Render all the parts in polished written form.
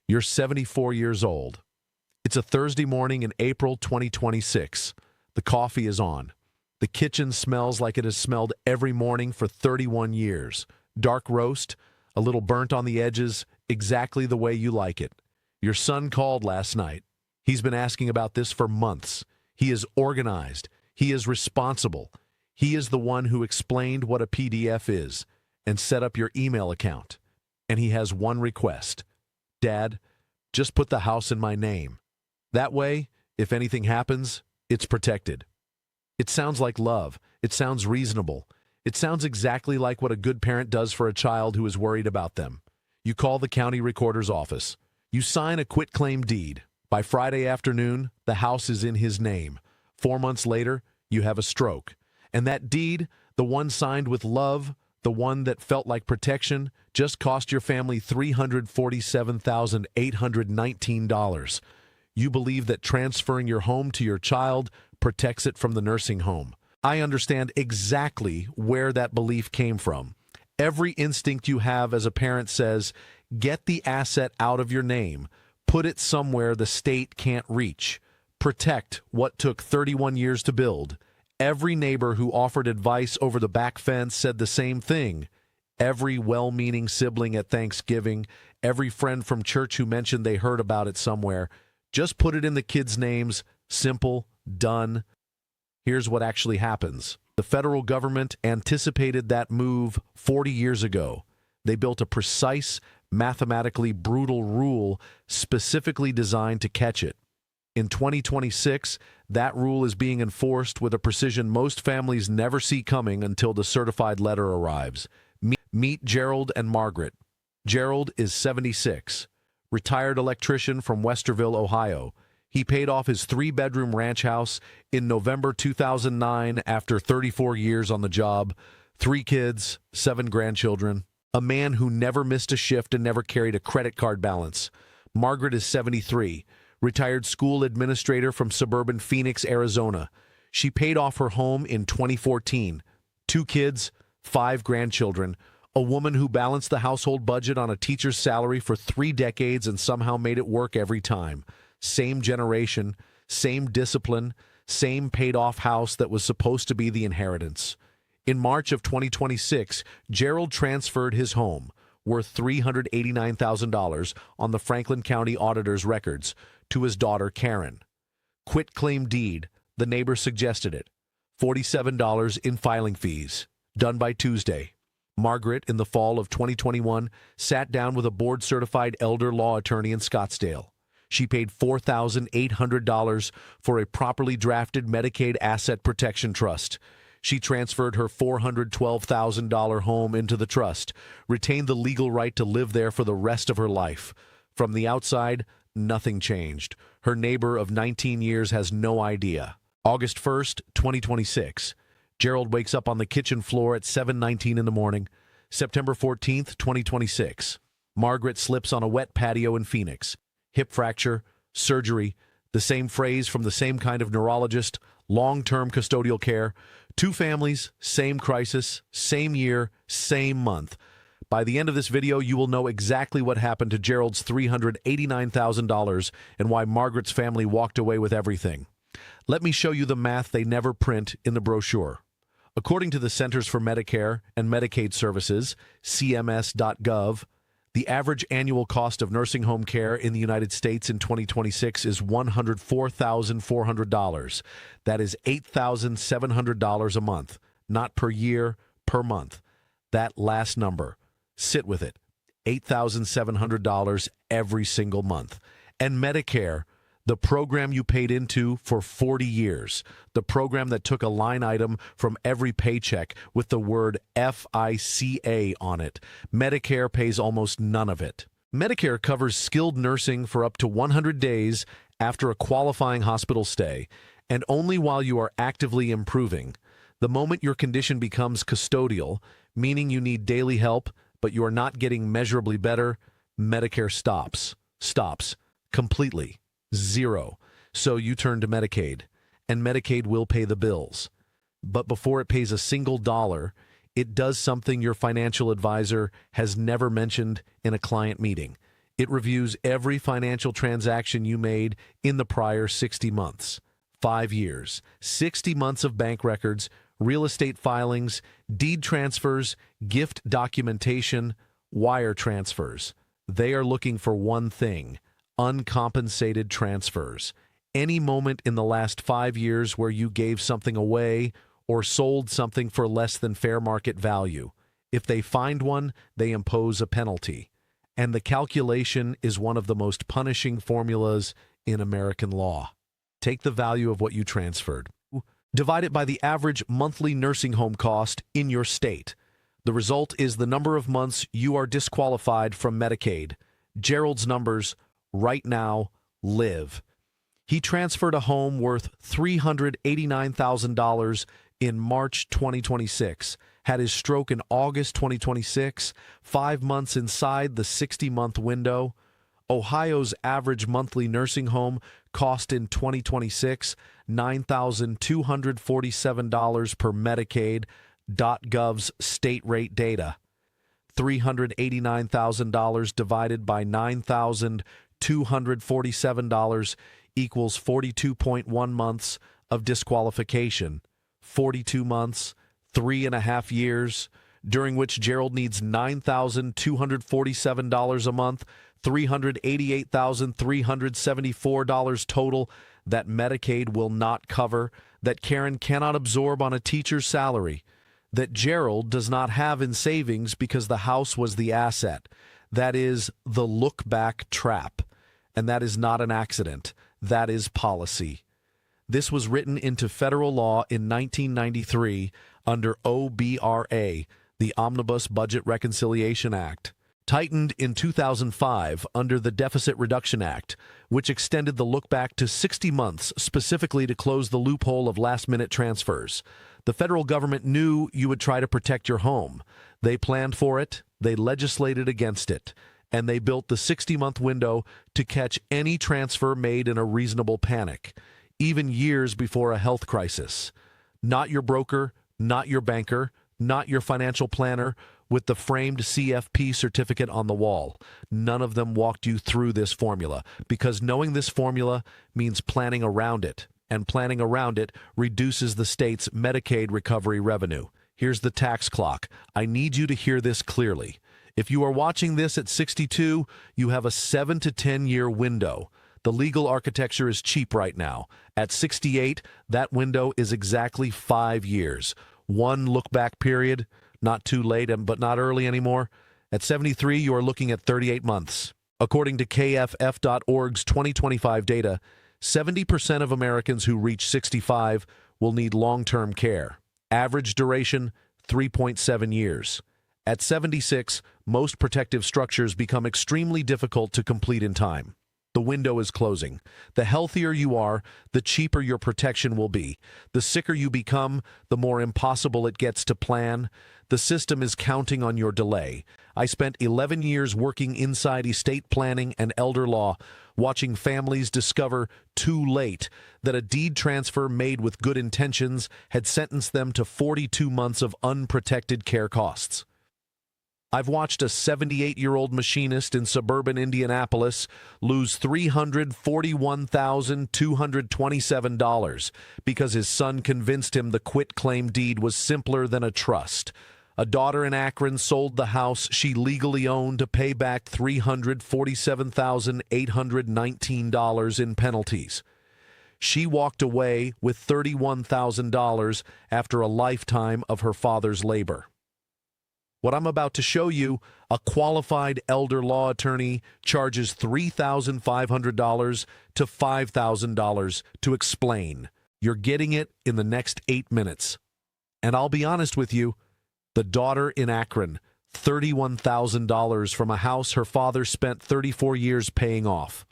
You're 74 years old. It's a Thursday morning in April 2026. The coffee is on. The kitchen smells like it has smelled every morning for 31 years. Dark roast, a little burnt on the edges, exactly the way you like it. Your son called last night. He's been asking about this for months. He is organized. He is responsible. He is the one who explained what a PDF is and set up your email account. And he has one request. Dad, just put the house in my name. That way, if anything happens, it's protected. It sounds like love. It sounds reasonable. It sounds exactly like what a good parent does for a child who is worried about them. You call the county recorder's office. You sign a quitclaim deed. By Friday afternoon, the house is in his name. 4 months later, you have a stroke. And that deed, the one signed with love, the one that felt like protection, just cost your family $347,819. You believe that transferring your home to your child protects it from the nursing home. I understand exactly where that belief came from. Every instinct you have as a parent says, get the asset out of your name. Put it somewhere the state can't reach. Protect what took 31 years to build. Every neighbor who offered advice over the back fence said the same thing. Every well-meaning sibling at Thanksgiving, every friend from church who mentioned they heard about it somewhere, just put it in the kids' names. Simple, done. Here's what actually happens. The federal government anticipated that move 40 years ago. They built a precise, mathematically brutal rule specifically designed to catch it. In 2026, that rule is being enforced with a precision most families never see coming until the certified letter arrives. Meet Gerald and Margaret. Gerald is 76, retired electrician from Westerville, Ohio. He paid off his 3-bedroom ranch house in November 2009 after 34 years on the job, 3 kids, 7 grandchildren. A man who never missed a shift and never carried a credit card balance. Margaret is 73, retired school administrator from suburban Phoenix, Arizona. She paid off her home in 2014. 2 kids, 5 grandchildren. A woman who balanced the household budget on a teacher's salary for 3 decades and somehow made it work every time. Same generation, same discipline, same paid-off house that was supposed to be the inheritance. In March of 2026, Gerald transferred his home, worth $389,000 on the Franklin County Auditor's records, to his daughter Karen. Quitclaim deed, the neighbor suggested it. $47 in filing fees, done by Tuesday. Margaret, in the fall of 2021, sat down with a board-certified elder law attorney in Scottsdale. She paid $4,800 for a properly drafted Medicaid asset protection trust. She transferred her $412,000 home into the trust, retained the legal right to live there for the rest of her life. From the outside, nothing changed. Her neighbor of 19 years has no idea. August 1st, 2026. Gerald wakes up on the kitchen floor at 7:19 in the morning. September 14th, 2026. Margaret slips on a wet patio in Phoenix. Hip fracture, surgery, the same phrase from the same kind of neurologist, long-term custodial care. 2 families, same crisis, same year, same month. By the end of this video, you will know exactly what happened to Gerald's $389,000 and why Margaret's family walked away with everything. Let me show you the math they never print in the brochure. According to the Centers for Medicare and Medicaid Services, CMS.gov, the average annual cost of nursing home care in the United States in 2026 is $104,400. That is $8,700 a month, not per year, per month. That last number, sit with it, $8,700 every single month. And Medicare, the program you paid into for 40 years, the program that took a line item from every paycheck with the word FICA on it. Medicare pays almost none of it. Medicare covers skilled nursing for up to 100 days after a qualifying hospital stay, and only while you are actively improving. The moment your condition becomes custodial, meaning you need daily help, but you are not getting measurably better, Medicare stops completely. Zero. So you turn to Medicaid, and Medicaid will pay the bills. But before it pays a single dollar, it does something your financial advisor has never mentioned in a client meeting. It reviews every financial transaction you made in the prior 60 months, 5 years, 60 months of bank records, real estate filings, deed transfers, gift documentation, wire transfers. They are looking for one thing: uncompensated transfers. Any moment in the last 5 years where you gave something away or sold something for less than fair market value. If they find one, they impose a penalty. And the calculation is one of the most punishing formulas in American law. Take the value of what you transferred. Divide it by the average monthly nursing home cost in your state. The result is the number of months you are disqualified from Medicaid. Gerald's numbers right now live. He transferred a home worth $389,000 in March 2026, had his stroke in August 2026, 5 months inside the 60-month window. Ohio's average monthly nursing home cost in 2026 $9,247 per Medicaid.gov's state rate data. $389,000 divided by $9,247 equals 42.1 months of disqualification. 42 months, 3.5 years, during which Gerald needs $9,247 a month, $388,374 total that Medicaid will not cover, that Karen cannot absorb on a teacher's salary, that Gerald does not have in savings because the house was the asset. That is the look-back trap, and that is not an accident. That is policy. This was written into federal law in 1993 under OBRA, the Omnibus Budget Reconciliation Act, tightened in 2005 under the Deficit Reduction Act, which extended the look-back to 60 months specifically to close the loophole of last-minute transfers. The federal government knew you would try to protect your home. They planned for it, they legislated against it, and they built the 60-month window to catch any transfer made in a reasonable panic, even years before a health crisis. Not your broker, not your banker, not your financial planner with the framed CFP certificate on the wall. None of them walked you through this formula, because knowing this formula means planning around it, and planning around it reduces the state's Medicaid recovery revenue. Here's the tax clock. I need you to hear this clearly. If you are watching this at 62, you have a 7 to 10 year window. The legal architecture is cheap right now. At 68, that window is exactly 5 years. One look-back period, not too late but not early anymore. At 73, you are looking at 38 months. According to KFF.org's 2025 data, 70% of Americans who reach 65 will need long-term care. Average duration, 3.7 years. At 76, most protective structures become extremely difficult to complete in time. The window is closing. The healthier you are, the cheaper your protection will be. The sicker you become, the more impossible it gets to plan. The system is counting on your delay. I spent 11 years working inside estate planning and elder law, watching families discover too late that a deed transfer made with good intentions had sentenced them to 42 months of unprotected care costs. I've watched a 78-year-old machinist in suburban Indianapolis lose $341,227 because his son convinced him the quitclaim deed was simpler than a trust. A daughter in Akron sold the house she legally owned to pay back $347,819 in penalties. She walked away with $31,000 after a lifetime of her father's labor. What I'm about to show you, a qualified elder law attorney charges $3,500 to $5,000 to explain. You're getting it in the next 8 minutes. And I'll be honest with you, the daughter in Akron, $31,000 from a house her father spent 34 years paying off.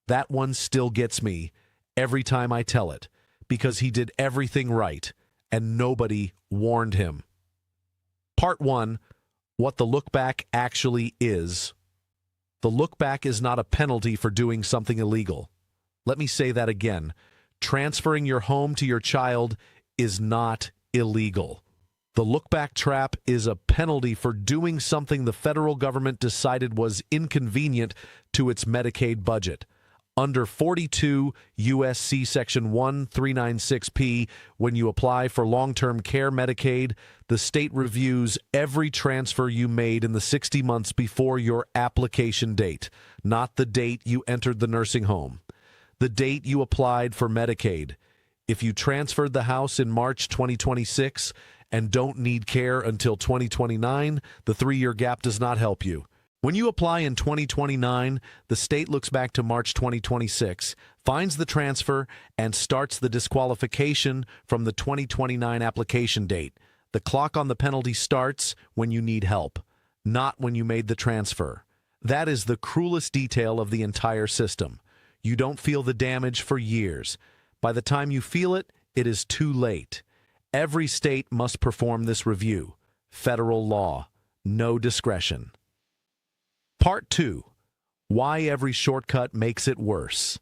That one still gets me every time I tell it, because he did everything right, and nobody warned him. Part 1, what the look-back actually is. The look-back is not a penalty for doing something illegal. Let me say that again. Transferring your home to your child is not illegal. The look-back trap is a penalty for doing something the federal government decided was inconvenient to its Medicaid budget. Under 42 U.S.C. Section 1396P, when you apply for long-term care Medicaid, the state reviews every transfer you made in the 60 months before your application date, not the date you entered the nursing home. The date you applied for Medicaid. If you transferred the house in March 2026 and don't need care until 2029, the 3-year gap does not help you. When you apply in 2029, the state looks back to March 2026, finds the transfer, and starts the disqualification from the 2029 application date. The clock on the penalty starts when you need help, not when you made the transfer. That is the cruelest detail of the entire system. You don't feel the damage for years. By the time you feel it, it is too late. Every state must perform this review. Federal law. No discretion. Part 2. Why every shortcut makes it worse.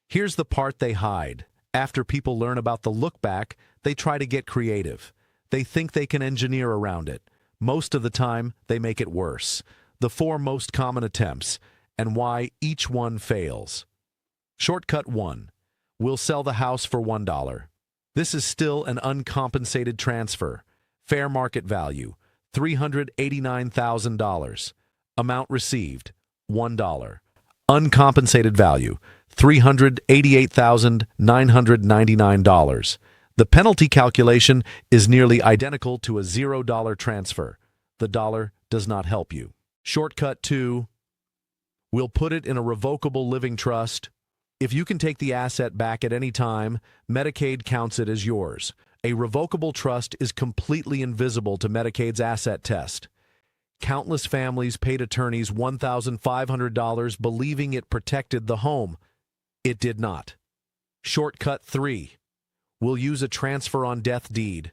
Here's the part they hide. After people learn about the look-back, they try to get creative. They think they can engineer around it. Most of the time, they make it worse. The 4 most common attempts, and why each one fails. Shortcut 1. We'll sell the house for $1. This is still an uncompensated transfer. Fair market value, $389,000. Amount received, $1. Uncompensated value, $388,999. The penalty calculation is nearly identical to a $0 transfer. The dollar does not help you. Shortcut 2. We'll put it in a revocable living trust. If you can take the asset back at any time, Medicaid counts it as yours. A revocable trust is completely invisible to Medicaid's asset test. Countless families paid attorneys $1,500 believing it protected the home. It did not. Shortcut 3. We'll use a transfer on death deed.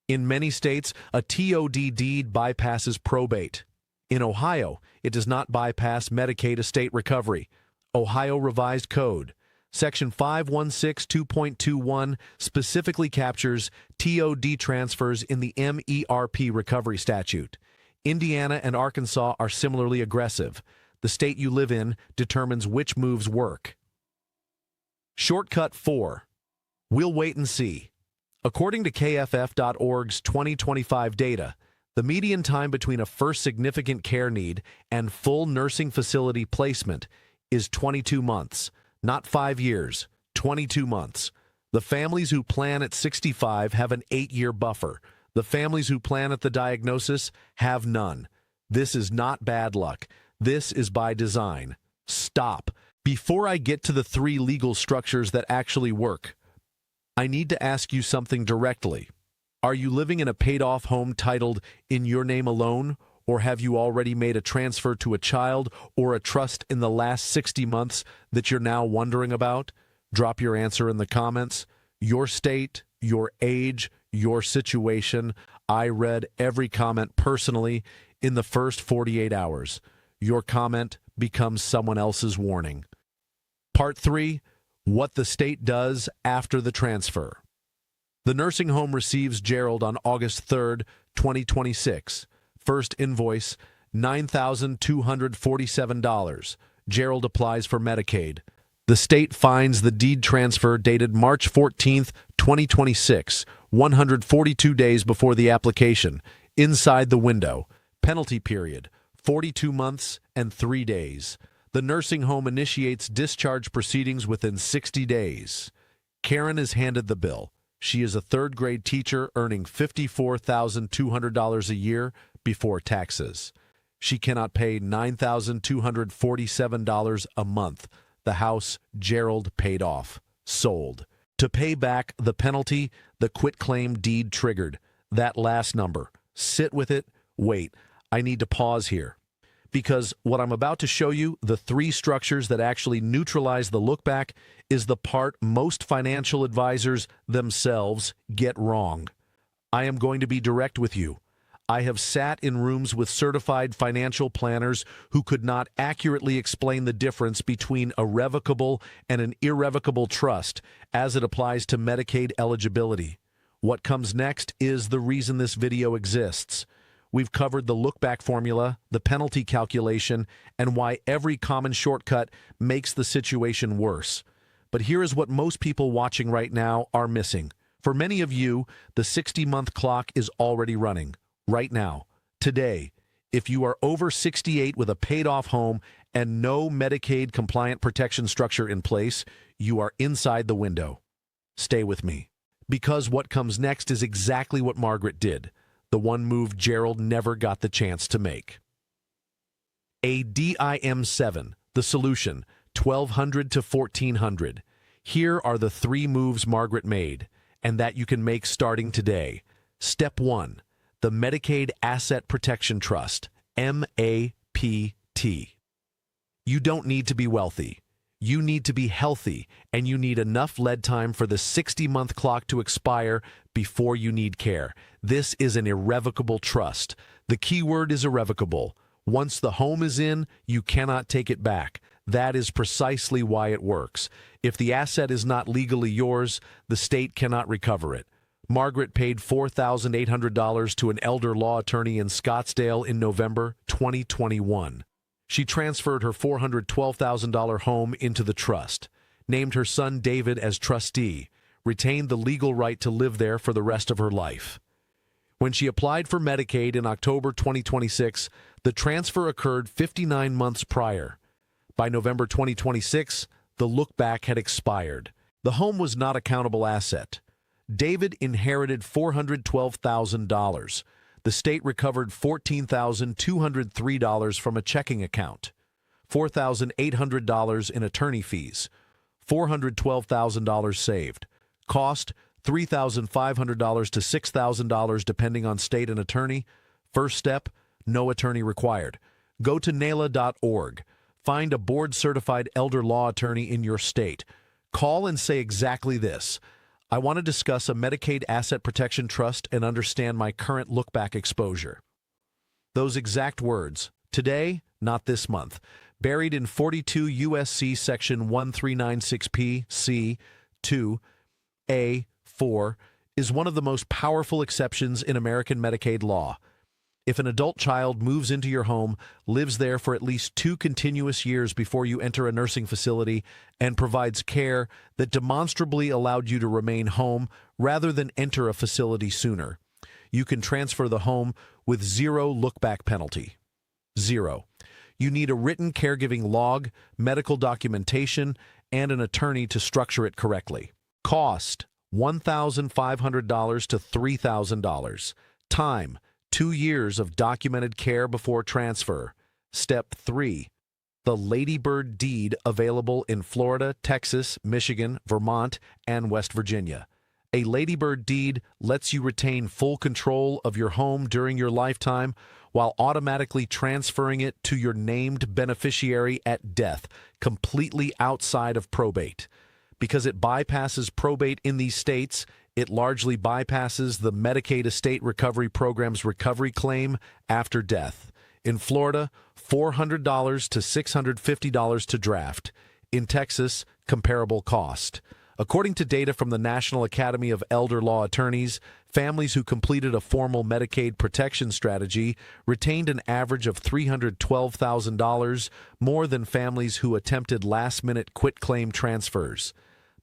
In many states, a TOD deed bypasses probate. In Ohio, it does not bypass Medicaid estate recovery. Ohio Revised Code. Section 5162.21 specifically captures TOD transfers in the MERP recovery statute. Indiana and Arkansas are similarly aggressive. The state you live in determines which moves work. Shortcut 4. We'll wait and see. According to KFF.org's 2025 data, the median time between a first significant care need and full nursing facility placement is 22 months, not 5 years, 22 months. The families who plan at 65 have an 8-year buffer. The families who plan at the diagnosis have none. This is not bad luck. This is by design. Stop. Before I get to the 3 legal structures that actually work, I need to ask you something directly. Are you living in a paid-off home titled "in your name alone," or have you already made a transfer to a child or a trust in the last 60 months that you're now wondering about? Drop your answer in the comments. Your state, your age, your situation. I read every comment personally in the first 48 hours. Your comment becomes someone else's warning. Part 3. What the state does after the transfer. The nursing home receives Gerald on August 3rd, 2026. First invoice, $9,247. Gerald applies for Medicaid. The state finds the deed transfer dated March 14th, 2026, 142 days before the application, inside the window. Penalty period, 42 months and 3 days. The nursing home initiates discharge proceedings within 60 days. Karen is handed the bill. She is a 3rd-grade teacher earning $54,200 a year before taxes. She cannot pay $9,247 a month. The house Gerald paid off, sold. To pay back the penalty, the quitclaim deed triggered. That last number. Sit with it. Wait, I need to pause here. Because what I'm about to show you, the 3 structures that actually neutralize the lookback, is the part most financial advisors themselves get wrong. I am going to be direct with you. I have sat in rooms with certified financial planners who could not accurately explain the difference between a revocable and an irrevocable trust as it applies to Medicaid eligibility. What comes next is the reason this video exists. We've covered the look-back formula, the penalty calculation, and why every common shortcut makes the situation worse. But here is what most people watching right now are missing. For many of you, the 60-month clock is already running. Right now, today, if you are over 68 with a paid-off home and no Medicaid compliant protection structure in place, you are inside the window. Stay with me. Because what comes next is exactly what Margaret did, the one move Gerald never got the chance to make. A DIM-7, the solution, 1,200 to 1,400. Here are the 3 moves Margaret made, and that you can make starting today. Step 1, the Medicaid Asset Protection Trust, MERP. You don't need to be wealthy. You need to be healthy, and you need enough lead time for the 60-month clock to expire before you need care. This is an irrevocable trust. The key word is irrevocable. Once the home is in, you cannot take it back. That is precisely why it works. If the asset is not legally yours, the state cannot recover it. Margaret paid $4,800 to an elder law attorney in Scottsdale in November 2021. She transferred her $412,000 home into the trust, named her son David as trustee, retained the legal right to live there for the rest of her life. When she applied for Medicaid in October 2026, the transfer occurred 59 months prior. By November 2026, the look-back had expired. The home was not a countable asset. David inherited $412,000. The state recovered $14,203 from a checking account, $4,800 in attorney fees, $412,000 saved. Cost, $3,500 to $6,000 depending on state and attorney. First step, no attorney required. Go to NALA.org. Find a board-certified elder law attorney in your state. Call and say exactly this: I want to discuss a Medicaid Asset Protection Trust and understand my current look-back exposure. Those exact words. Today, not this month. Buried in 42 U.S.C. Section 1396P, C, 2, A, 4, is one of the most powerful exceptions in American Medicaid law. If an adult child moves into your home, lives there for at least 2 continuous years before you enter a nursing facility, and provides care that demonstrably allowed you to remain home rather than enter a facility sooner, you can transfer the home with 0 look-back penalty. 0. You need a written caregiving log, medical documentation, and an attorney to structure it correctly. Cost, $1,500 to $3,000. Time, 2 years of documented care before transfer. Step 3. The Ladybird Deed available in Florida, Texas, Michigan, Vermont, and West Virginia. A Ladybird Deed lets you retain full control of your home during your lifetime while automatically transferring it to your named beneficiary at death, completely outside of probate. Because it bypasses probate in these states, it largely bypasses the Medicaid Estate Recovery Program's recovery claim after death. In Florida, $400 to $650 to draft. In Texas, comparable cost. According to data from the National Academy of Elder Law Attorneys, families who completed a formal Medicaid protection strategy retained an average of $312,000 more than families who attempted last-minute quitclaim transfers.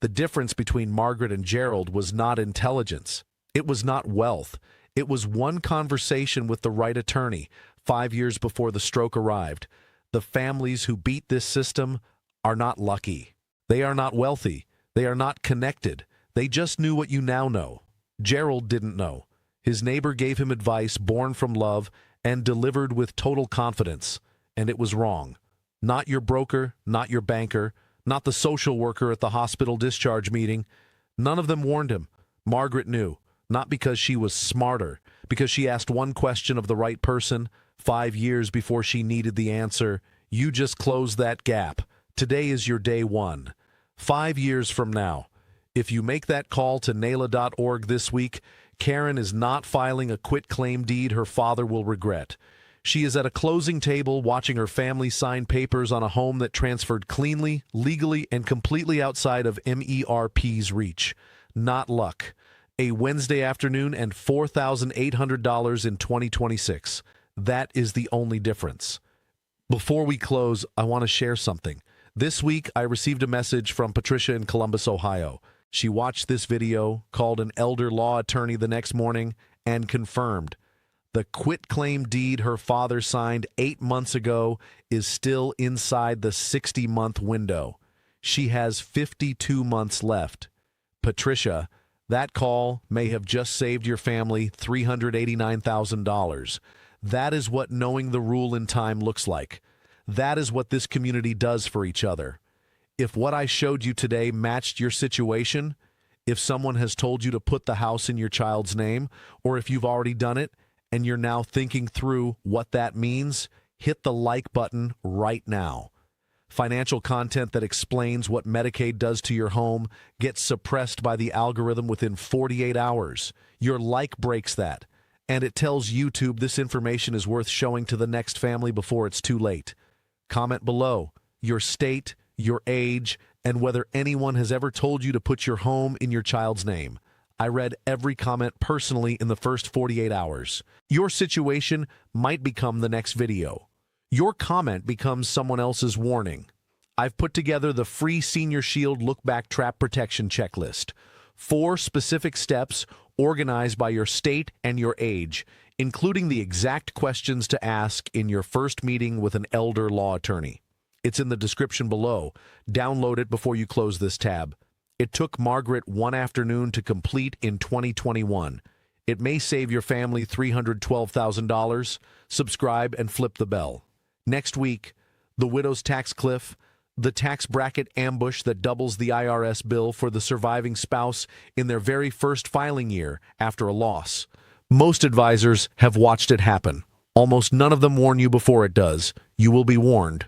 The difference between Margaret and Gerald was not intelligence. It was not wealth. It was one conversation with the right attorney 5 years before the stroke arrived. The families who beat this system are not lucky. They are not wealthy. They are not connected. They just knew what you now know. Gerald didn't know. His neighbor gave him advice born from love and delivered with total confidence, and it was wrong. Not your broker, not your banker, not the social worker at the hospital discharge meeting. None of them warned him. Margaret knew, not because she was smarter, because she asked one question of the right person 5 years before she needed the answer. You just closed that gap. Today is your day 1. 5 years from now, if you make that call to NALA.org this week, Karen is not filing a quitclaim deed her father will regret. She is at a closing table watching her family sign papers on a home that transferred cleanly, legally, and completely outside of MERP's reach. Not luck. a Wednesday afternoon, and $4,800 in 2026. That is the only difference. Before we close, I want to share something. This week, I received a message from Patricia in Columbus, Ohio. She watched this video, called an elder law attorney the next morning, and confirmed the quitclaim deed her father signed 8 months ago is still inside the 60-month window. She has 52 months left. Patricia, that call may have just saved your family $389,000. That is what knowing the rule in time looks like. That is what this community does for each other. If what I showed you today matched your situation, if someone has told you to put the house in your child's name, or if you've already done it and you're now thinking through what that means, hit the like button right now. Financial content that explains what Medicaid does to your home gets suppressed by the algorithm within 48 hours. Your like breaks that, and it tells YouTube this information is worth showing to the next family before it's too late. Comment below your state, your age, and whether anyone has ever told you to put your home in your child's name. I read every comment personally in the first 48 hours. Your situation might become the next video. Your comment becomes someone else's warning. I've put together the free Senior Shield Look Back Trap Protection Checklist. 4 specific steps organized by your state and your age, including the exact questions to ask in your first meeting with an elder law attorney. It's in the description below. Download it before you close this tab. It took Margaret 1 afternoon to complete in 2021. It may save your family $312,000. Subscribe and flip the bell. Next week, the widow's tax cliff, the tax bracket ambush that doubles the IRS bill for the surviving spouse in their very first filing year after a loss. Most advisors have watched it happen. Almost none of them warn you before it does. You will be warned.